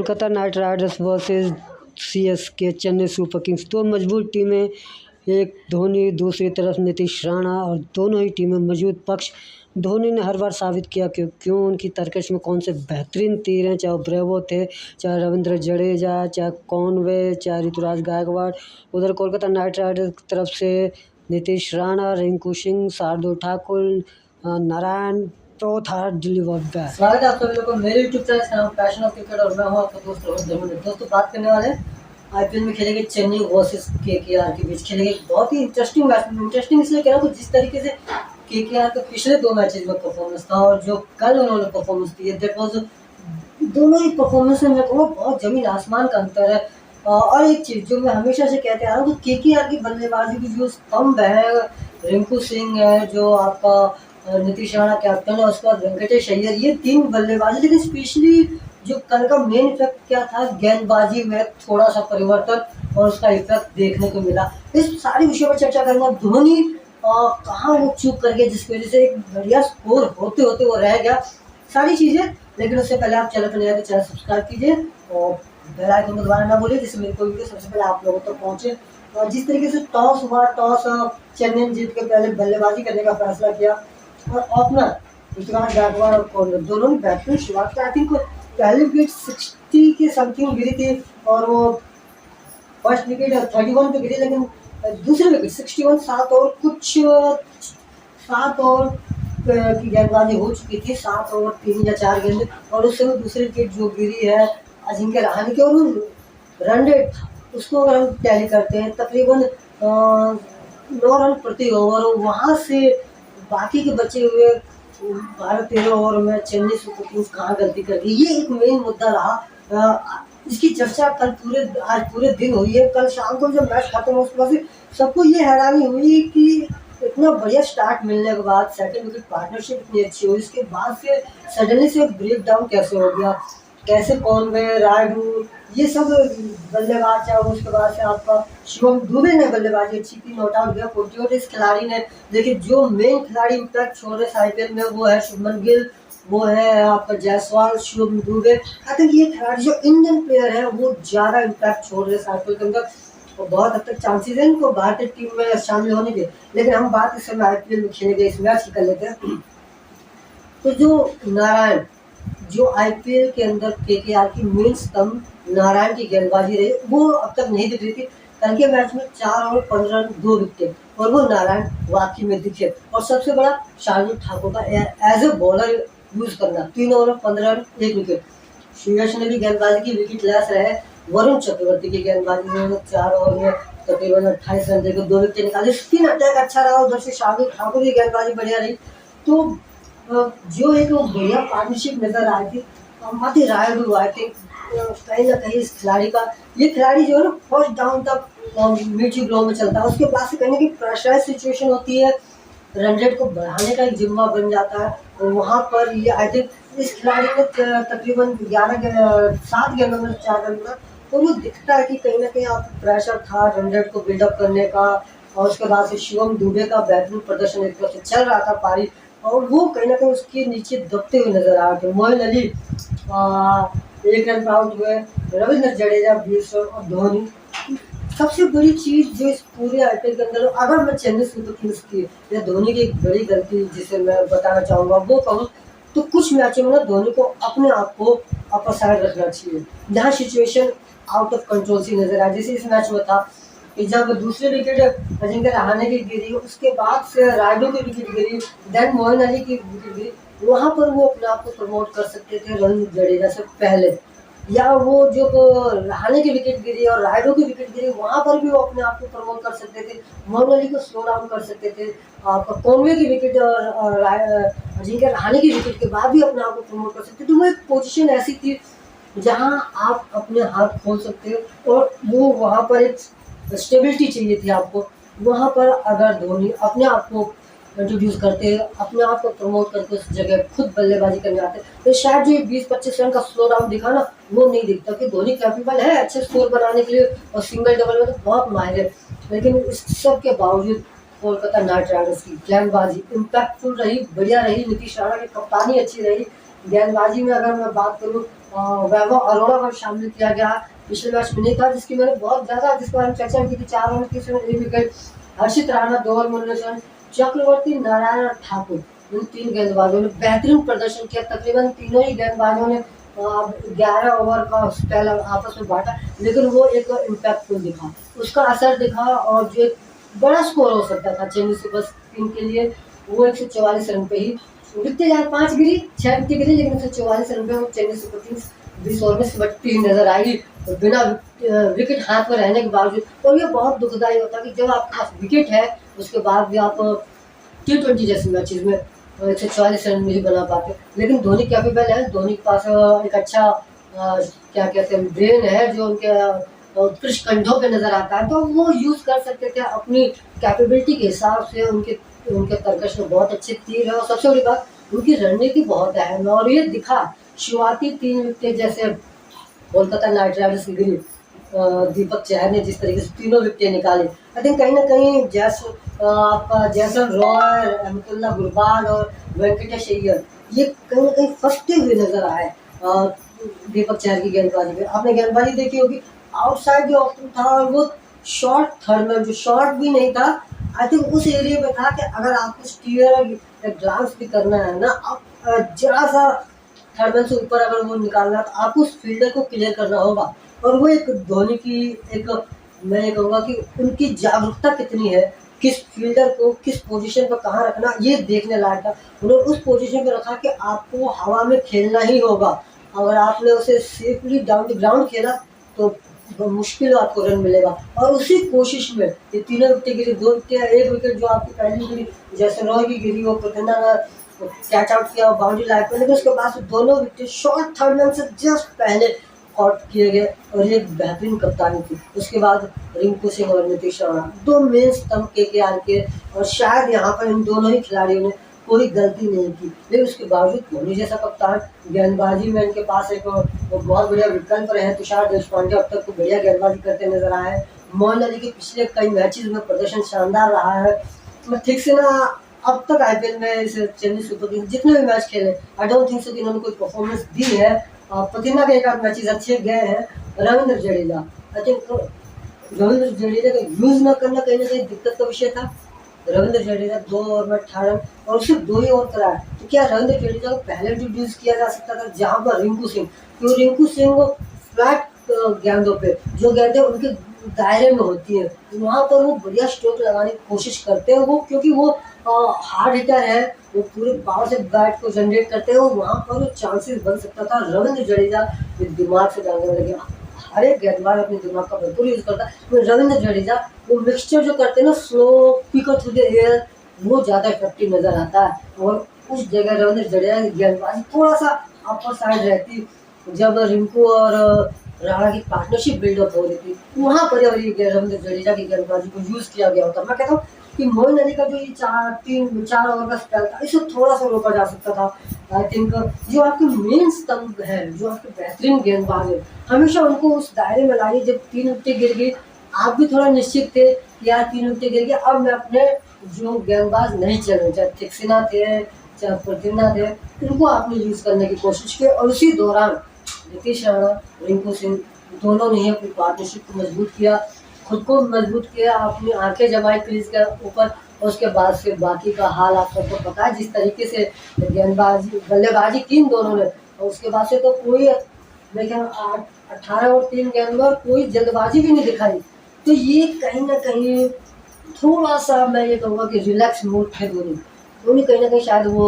Kolkata Knight Riders versus CSK Chennai super Kings. दो मजबूत टीमें, एक धोनी, दूसरी तरफ नीतीश राणा, और दोनों ही टीमें मजबूत पक्ष। धोनी ने हर बार साबित किया कि क्यों उनकी तरकश में कौन से बेहतरीन तीर हैं, चाहे वो ब्रेवो थे, चाहे रविंद्र जडेजा, चाहे कॉनवे, चाहे ऋतुराज गायकवाड़। उधर कोलकाता नाइट राइडर्स की तरफ से नीतीश राणा, रिंकू सिंह, शार्दुल ठाकुर, नारायण स्वागत है आप सभी लोगों को मेरे यूट्यूब चैनल का नाम पैशन ऑफ क्रिकेट और मैं हूं आपका दोस्त रोहित धर्मेंद्र। दोस्तों बात करने वाले हैं आईपीएल में खेले गए चेन्नई वर्सेस केकेआर के बीच खेले गए बहुत ही इंटरेस्टिंग मैच। इंटरेस्टिंग इसलिए कह रहा हूं जिस तरीके से केकेआर के पिछले दो मैचेस में परफॉर्मेंस था और जो कल उन्होंने परफॉर्मेंस दी है, दैट वाज दोनों ही परफॉर्मेंस में मैं कहूँगा बहुत जमीन आसमान का अंतर है। और एक चीज जो मैं हमेशा से कहते आ रहा हूँ, तो केकेआर की बल्लेबाजी की जो स्तंभ है, रिंकू सिंह है, जो आपका नीतीश राणा कैप्टन है, उसके बाद वेंकटेश अय्यर, ये तीन बल्लेबाजी। लेकिन स्पेशली जो कल का मेन इफेक्ट क्या था, गेंदबाजी में थोड़ा सा परिवर्तन और उसका इफेक्ट देखने को मिला। इस सारी विषयों पर चर्चा करूंगा। धोनी कहाँ वो चूक कर गया जिसकी वजह से एक बढ़िया स्कोर होते होते वो रह गया, सारी चीजें। लेकिन उससे पहले आप चैनल पर नए तो चैनल सब्सक्राइब कीजिए और बेल आइकन को दबाना ना भूलिए, जिससे मेरी कोई वीडियो सबसे पहले आप लोगों तक पहुंचे। और जिस तरीके से टॉस हुआ, टॉस चेन्नई ने जीत के पहले बल्लेबाजी करने का फैसला किया और ओपनर ऋतुराज गायकवाड़ और कॉर्नर दोनों ने बेहतरीन शुरुआत की। आई थिंक पहली विकेट 60 के समथिंग गिरी थी और वो फर्स्ट विकेट 31 पे गिरी, लेकिन दूसरी विकेट 61, 7 ओवर की गेंदबाजी हो चुकी थी, 7 ओवर 3 या 4 गेंद। और उस समय दूसरी विकेट जो गिरी है अजिंक्य रहाणे की, और रन रेट उसको अगर हम टैली करते हैं तकरीबन 9 रन प्रति ओवर। वहाँ से बाकी के बचे हुए 12-13 ओवर में चेन्नई सुपर किंग्स कहाँ गलती कर गई, ये एक मेन मुद्दा रहा। इसकी चर्चा आज पूरे दिन हुई है। कल शाम को जब मैच खत्म हुआ उसके बाद सबको ये हैरानी हुई कि इतना बढ़िया स्टार्ट मिलने के बाद सेकंड विकेट पार्टनरशिप इतनी अच्छी हुई, इसके बाद से सडनली से ब्रेक डाउन कैसे हो गया, कैसे कॉनवे, रायडू, ये सब बल्लेबाज है। उसके बाद से आपका शिवम दुबे ने बल्लेबाजी अच्छी की, नॉट आउट गया 48 इस खिलाड़ी ने। लेकिन जो मेन खिलाड़ी इम्पैक्ट छोड़ रहे आईपीएल में वो है शुभमन गिल, वो है आपका जायसवाल, शिवम दुबे। आई थिंक ये खिलाड़ी जो इंडियन प्लेयर है वो ज्यादा इम्पैक्ट छोड़ रहे आईपीएल के अंदर, और बहुत हद तक चांसेस है इनको भारतीय टीम में शामिल होने के। लेकिन हम बात इस समय आईपीएल में खेले गए इस मैच की कर लेते हैं। तो जो नारायण, जो आईपीएल के अंदर केकेआर की मेन स्तंभ नारायण की गेंदबाजी रही, वो अब तक नहीं दिख रही थी। कल के मैच में 4 ओवर 15 रन 2 विकेट, और वो नारायण वाकई में दिखे। और सबसे बड़ा शार्दुल ठाकुर का एज ए बॉलर यूज करना, 3 ओवर 15 रन 1 विकेट। श्रेयस ने भी गेंदबाजी की विकेट लेस रहे। वरुण चक्रवर्ती की गेंदबाजी में 4 ओवर में तकरीबन 28 रन देकर 2 विकेट निकाले। स्पिन अटैक अच्छा रहा, उधर से शार्दुल ठाकुर की गेंदबाजी बढ़िया रही। तो जो एक बढ़िया पार्टनरशिप नजर आई थी। मती रायडू, आई थिंक कहीं ना कहीं इस खिलाड़ी का, ये खिलाड़ी जो है ना फर्स्ट डाउन तक मिड ग्लो में चलता है, उसके बाद से कहीं ना कहीं प्रेशराइज सिचुएशन होती है, रन रेट को बढ़ाने का एक जिम्मा बन जाता है। और वहाँ पर ये आई थिंक इस खिलाड़ी ने तकरीबन 7 गेंदों में 4 रन बना। तो वो दिखता है कि कहीं ना कहीं आप प्रेशर था रन रेट को बिल्डअप करने का। और उसके बाद से शिवम दुबे का बेहतरीन प्रदर्शन एक तरफ से चल रहा था पारी, और वो कहीं ना कहीं उसके नीचे दबते हुए नजर आ रहे थे। मोइन अली 1 रन पर आउट हुए, रविंद्र जडेजा 20 रन, और धोनी। सबसे बड़ी चीज जो इस पूरे आईपीएल के अंदर, अगर मैं चेन्नई सुपर किंग्स की या धोनी की एक बड़ी गलती जिसे मैं बताना चाहूंगा वो कहूँ, तो कुछ मैचों में ना धोनी को अपने आप को अपर साइड रखना चाहिए, जहाँ सिचुएशन आउट ऑफ कंट्रोल सी नजर आए। जैसे इस मैच में था कि जब दूसरी विकेट अजिंक्य रहाणे की गिरी, उसके बाद से रायडू की विकेट गिरी, देन मोइन अली की विकेट गिरी, वहां पर वो अपने आप को प्रमोट कर सकते थे रविंद्र जडेजा से पहले। या वो जो रहाणे की विकेट गिरी और रायडू की विकेट गिरी, वहां पर भी वो अपने आप को प्रमोट कर सकते थे, मोइन अली को स्लो डाउन कर सकते थे। आपका कॉनवे की विकेट और अजिंक्य रहाणे की विकेट के बाद भी अपने आप को प्रमोट कर सकते थे। तो वो एक पोजीशन ऐसी थी जहां आप अपने हाथ खोल सकते हो, और वो वहां पर एक स्टेबिलिटी चाहिए थी आपको। वहां पर अगर धोनी अपने आप को इंट्रोड्यूस करते, अपने आप को प्रमोट करके उस जगह खुद बल्लेबाजी करने आते, तो शायद जो 20-25 रन का स्लो डाउन दिखा ना, वो नहीं दिखता। कि धोनी कैपेबल है अच्छे स्कोर बनाने के लिए, और सिंगल डबल में तो बहुत माहिर है। लेकिन इस सब के बावजूद कोलकाता नाइट राइडर्स की गेंदबाजी इम्पैक्टफुल रही, बढ़िया रही। नीतीश राणा की कप्तानी अच्छी रही। गेंदबाजी में अगर मैं बात करूँ वैभव अरोड़ा को शामिल किया गया, पिछले मैच में नहीं था, जिसकी मैंने बहुत ज़्यादा जिस पर चर्चा की थी। 4 ओवर 30 रन 1 विकेट, हर्षित राणा 2 ओवर 19 रन, चक्रवर्ती, नारायण और ठाकुर, इन 3 गेंदबाजों ने बेहतरीन प्रदर्शन किया। तकरीबन तीनों ही गेंदबाजों ने 11 ओवर का स्पेल आपस में बांटा, लेकिन वो एक इम्पैक्टफुल दिखा, उसका असर दिखा। और जो एक बड़ा स्कोर हो सकता था चेन्नई सुपर किंग्स के लिए, वो 144 रन पे ही विकटें यार 5 गिरी, 6 विकेट गिरी, लेकिन 144 रन पे वो चेन्नई सुपर किंग्स 20 ओवर में सिमटती हुई नजर आई, बिना विकेट हाथ में रहने के बावजूद। और ये बहुत दुखदायी होता है कि जब आपके पास विकेट है, उसके बाद भी आप T20 जैसे मैचेस में 144 रन नहीं बना पाते। लेकिन धोनी कैपेबल है, धोनी के पास एक अच्छा क्या कहते हैं ब्रेन है, जो उनके उत्कृष्ट कंधों पे नजर आता है, तो वो यूज कर सकते थे अपनी कैपेबिलिटी के हिसाब से। उनके उनके तर्कश में बहुत अच्छे तीर है, और सबसे बड़ी बात उनकी रणनीति बहुत है। और ये दिखा शुरुआती 3 विकेट जैसे कोलकाता नाइट राइडर्स की गिरी, दीपक चहर ने जिस तरीके से तीनों विकेट निकाले, आई थिंक कहीं ना कहीं आपका जैसन रॉय, अहमदुल्ला गुरबाज और वेंकटेश अय्यर, ये कहीं ना कहीं फंसते हुए नजर आए दीपक चहर की गेंदबाजी में। आपने गेंदबाजी देखी होगी, आउटसाइड जो ऑप्शन था, और वो शॉर्ट थर्ड में जो शॉर्ट भी नहीं था, आई थिंक उस एरिया में था कि अगर आपको स्टीयर ग्लांस भी करना है ना, आप जरा सा थर्ड से ऊपर अगर वो निकालना है, तो आपको उस फील्डर को क्लियर करना होगा। और वो एक धोनी की एक, मैं ये कहूँगा कि उनकी जागरूकता कितनी है, किस फील्डर को किस पोजीशन पर कहाँ रखना, ये देखने लायक था। उन्होंने उस पोजीशन पर रखा कि आपको हवा में खेलना ही होगा। अगर आपने उसे सेफली डाउन द ग्राउंड खेला तो मुश्किल आपको रन मिलेगा। और उसी कोशिश में ये तीनों विकेट गिरी, 2 विकेट, 1 विकेट जो आपकी पहली गिरी जैसे रॉय की गिरी, वो प्रतिना ने कैच आउट किया बाउंड्री लाइन पर, लेकिन उसके बाद दोनों विकेट शॉर्ट थर्ड मैन से जस्ट पहले आउट किए गए, और ये बेहतरीन कप्तानी थी। उसके बाद रिंकू सिंह और नीतीश राणा, 2 मेन स्तंभ केकेआर के, और शायद यहाँ पर इन दोनों ही खिलाड़ियों ने कोई गलती नहीं की, लेकिन उसके बावजूद धोनी जैसा कप्तान, गेंदबाजी में इनके पास एक बहुत बढ़िया विकल्प रहे हैं। तुषार देशपांडे अब तक तो बढ़िया गेंदबाजी करते नजर आए हैं। मोइन अली के पिछले कई मैचेस में प्रदर्शन शानदार रहा है। मैं ठीक से ना अब तक आईपीएल में इस चेन्नई सुपर किंग्स जितने भी मैच खेले, आई डोंट थिंक सो कि इन्होंने कोई परफॉर्मेंस दी है। पतिना के एक आध मैचेस अच्छे गए हैं। रविंद्र जडेजा, आई थिंक रविंद्र जडेजा का यूज न करना कहीं ना कहीं दिक्कत का विषय था। रविंद्र जडेजा 2 ओवर में 18 रन और सिर्फ 2 ही ओवर कराया, तो क्या रविंद्र जडेजा को पहले इंट्रोड्यूस किया जा सकता था, जहां पर रिंकू सिंह, क्यों रिंकू सिंह फ्लैट गेंदों पे जो गेंदें उनके दायरे में होती है, वहां पर वो बढ़िया स्ट्रोक लगाने की कोशिश करते हैं वो, क्योंकि वो हार्ड हिटर है, वो पूरे पावर से बैट को जनरेट करते हैं, वहां पर वो चांसेस बन सकता था। रविंद्र जडेजा दिमाग से डालने लगे, हर एक गेंदबाज अपने दिमाग का भरपूर यूज करता है, तो रविंद्र जडेजा वो मिक्सचर जो करते हैं ना, slow picker through the air, वो ज़्यादा इफेक्टिव नजर आता है। और उस जगह रविंद्र जडेजा की गेंदबाजी थोड़ा सा अपर साइड रहती, जब रिंकू और राणा की पार्टनरशिप बिल्डअप हो रही थी, वहाँ पर अगर रविंद्र जडेजा की गेंदबाजी को यूज किया गया होता, मैं कहता हूँ कि मोइन अली का जो ये 4 ओवर का स्पेल था, इसे थोड़ा सा रोका जा सकता था। आई थिंक जो आपके मेन स्तंभ है, जो आपके बेहतरीन गेंदबाज है, हमेशा उनको उस दायरे में लाइए। जब 3 विकेट गिर गई, आप भी थोड़ा निश्चित थे कि यार 3 विकेट गिर गया, अब मैं अपने जो गेंदबाज नहीं चल रहे, चाहे थिक्सिना थे चाहे प्रतिना थे, इनको आपने यूज करने की कोशिश की। और उसी दौरान नीतीश राणा, रिंकू सिंह दोनों ने अपनी पार्टनरशिप को मजबूत किया, खुद को मजबूत किया, अपनी आंखें जमाई क्रीज के ऊपर। और उसके बाद से बाकी का हाल आप सबको पता है, जिस तरीके से गेंदबाजी बल्लेबाजी की इन दोनों ने, और उसके बाद से तो कोई देखें 18 और 3 गेंद में कोई जल्दबाजी भी नहीं दिखाई। तो ये कहीं ना कहीं थोड़ा सा मैं ये कहूँगा कि रिलैक्स मूड थे धोनी कहीं ना कहीं शायद वो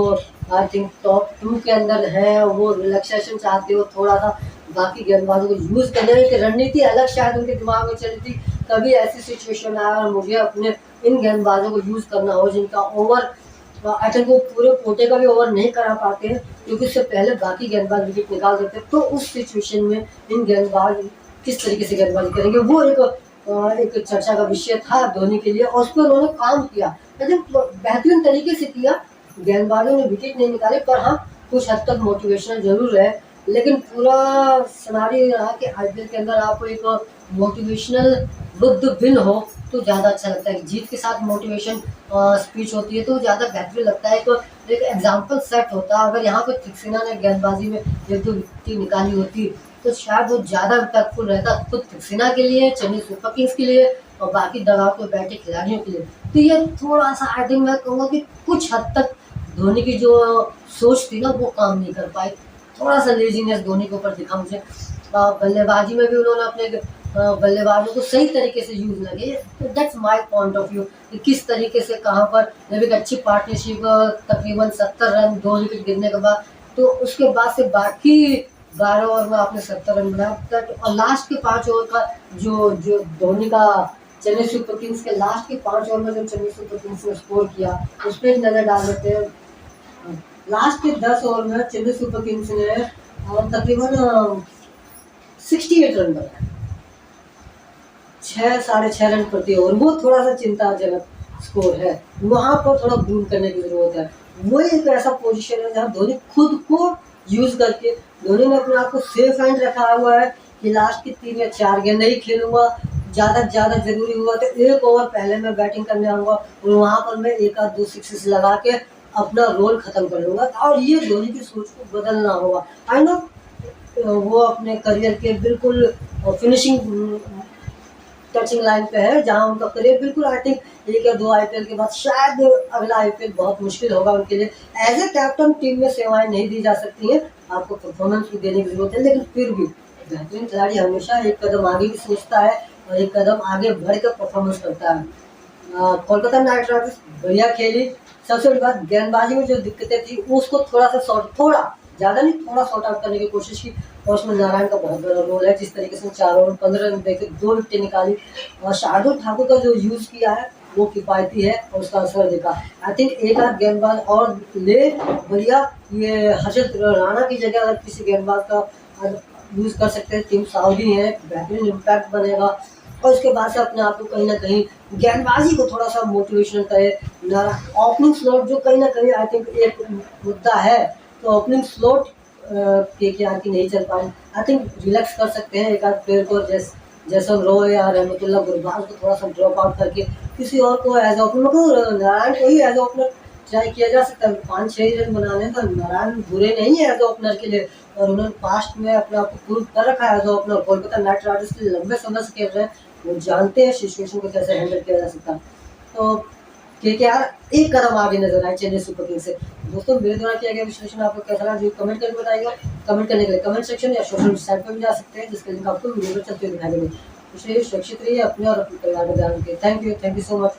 आई थिंक टॉप 2 के अंदर है, वो रिलैक्सेशन चाहते हो थोड़ा सा, बाकी गेंदबाजों को यूज करने की रणनीति अलग शायद उनके दिमाग में चली थी। कभी ऐसी सिचुएशन आया और मुझे अपने इन गेंदबाजों को यूज करना हो जिनका ओवर आई थिंक वो पूरे कोटे का भी ओवर नहीं करा पाते हैं, क्योंकि उससे पहले बाकी गेंदबाज विकेट निकाल देते हैं। तो उस सिचुएशन में इन गेंदबाज किस तरीके से गेंदबाजी करेंगे, वो एक चर्चा का विषय था धोनी के लिए, और उस पर उन्होंने काम किया, लेकिन बेहतरीन तरीके से किया। गेंदबाजों ने विकेट नहीं निकाले, पर हाँ कुछ हद तक मोटिवेशनल जरूर है। लेकिन पूरा सिनारियो रहा कि आईपीएल के अंदर आपको एक मोटिवेशनल बुद्ध बिन हो, तो ज़्यादा अच्छा लगता है। जीत के साथ मोटिवेशन स्पीच होती है तो ज़्यादा बेहतरीन लगता है। तो एक एग्जाम्पल सेट होता है। अगर यहाँ पे थिक्सेना ने गेंदबाजी में 1-2 विकेट निकाली होती तो शायद वो ज़्यादा इम्पैक्टफुल रहता खुद थिक्सेना के लिए, चेन्नई सुपर किंग्स के लिए और बाकी दगाव पे बैठे खिलाड़ियों के लिए। तो ये थोड़ा-सा आई थिंक मैं कहूँगा कि कुछ हद तक धोनी की जो सोच थी ना वो काम नहीं कर पाई। थोड़ा-सा लेज़ीनेस धोनी के ऊपर दिखा मुझे। बल्लेबाजी में भी उन्होंने अपने बल्लेबाजों को सही तरीके से यूज़ ना किया। तो that's my point of view कि किस तरीके से कहाँ पर जब एक अच्छी पार्टनरशिप तकरीबन 70 रन 2 विकेट गिरने के बाद तो उसके बाद से बाकी 12 ओवर में आपने 70 रन बनाया और लास्ट के 5 ओवर का जो जो धोनी का चेन्नई सुपर किंग्स के लास्ट के 5 ओवर में जो चेन्नई सुपर किंग्स ने स्कोर किया उस पर एक नज़र डाल देते हैं। लास्ट के 10 ओवर में चेन्नई सुपर किंग्स ने तकरीबन 68 रन बनाए, 6-6.5 रन प्रति ओवर। वो थोड़ा सा चिंताजनक स्कोर है, वहाँ पर थोड़ा बूम करने की जरूरत है। वो एक ऐसा पोजीशन है जहाँ धोनी खुद को यूज करके धोनी ने अपने आप को सेफ हैंड रखा हुआ है कि लास्ट की 3 या 4 गेंद ही खेलूंगा, ज़्यादा जरूरी हुआ तो 1 ओवर पहले मैं बैटिंग करने आऊँगा और वहाँ पर मैं 1 आध 2 सिक्सेस लगा के अपना रोल खत्म कर लूँगा। और ये धोनी की सोच को बदलना होगा। आई नो वो अपने करियर के बिल्कुल फिनिशिंग टचिंग लाइन पे है जहां उनका करियर बिल्कुल आई थिंक 1 या 2 आईपीएल के बाद शायद अगला आईपीएल बहुत मुश्किल होगा उनके लिए। एज ए कैप्टन टीम में सेवाएं नहीं दी जा सकती हैं, आपको परफॉर्मेंस भी देने की जरूरत है, लेकिन फिर भी बेहतरीन खिलाड़ी हमेशा एक कदम आगे भी सोचता है और एक कदम आगे बढ़कर परफॉर्मेंस करता है। कोलकाता नाइट राइडर्स बढ़िया खेली। सबसे बड़ी बात गेंदबाजी में जो दिक्कतें थी उसको थोड़ा ज़्यादा नहीं थोड़ा सॉर्ट आउट करने की कोशिश की और उसमें नारायण का बहुत बड़ा रोल है। जिस तरीके से 4 ओवर 15 रन देके 2 विकेट निकाली और शार्दुल ठाकुर का जो यूज़ किया है वो किफ़ायती है और उसका असर दिखा। आई थिंक एक आध गेंदबाज और ले बढ़िया, ये हर्षद राणा की जगह अगर किसी गेंदबाज का यूज़ कर सकते हैं, टीम सऊदी है, बेहतरीन इम्पैक्ट बनेगा। और उसके बाद से अपने आप को कहीं ना कहीं गेंदबाजी को थोड़ा सा मोटिवेशन करे। ओपनिंग स्लॉट जो कहीं ना कहीं आई थिंक एक मुद्दा है, तो ओपनिंग स्लॉट केकेआर की नहीं चल पाई। आई थिंक रिलैक्स कर सकते हैं एक आध प्लेयर को, जैसन रॉय या रहमतुल्लाह गुरबाज को थोड़ा सा ड्रॉप आउट करके किसी और को एज ओपनर, मतलब नारायण को ही एज ओपनर ट्राई किया जा सकता है। 5-6 रन बनाने तो नारायण बुरे नहीं है एज ओपनर के लिए और उन्होंने पास्ट में अपने आप को प्रूव कर रखा है as opener. Kolkata Knight Riders के लंबे समय से खेल रहे हैं, वो जानते हैं सिचुएशन को कैसे हैंडल किया जा सकता है। तो केकेआर एक कदम आगे नजर आए चेन्नई सुपर किंग्स से। दोस्तों मेरे द्वारा किया गया विश्लेषण आपको कैसा लगा जो कमेंट करके बताइएगा। कमेंट करने के लिए कमेंट सेक्शन या सोशल साइट पर भी जा सकते हैं जिसके लिंक आपको वीडियो में चलते हुए दिखाई देंगे। इसलिए सुरक्षित रहिए अपने और अपने परिवार का ध्यान रखिए। Thank you so much.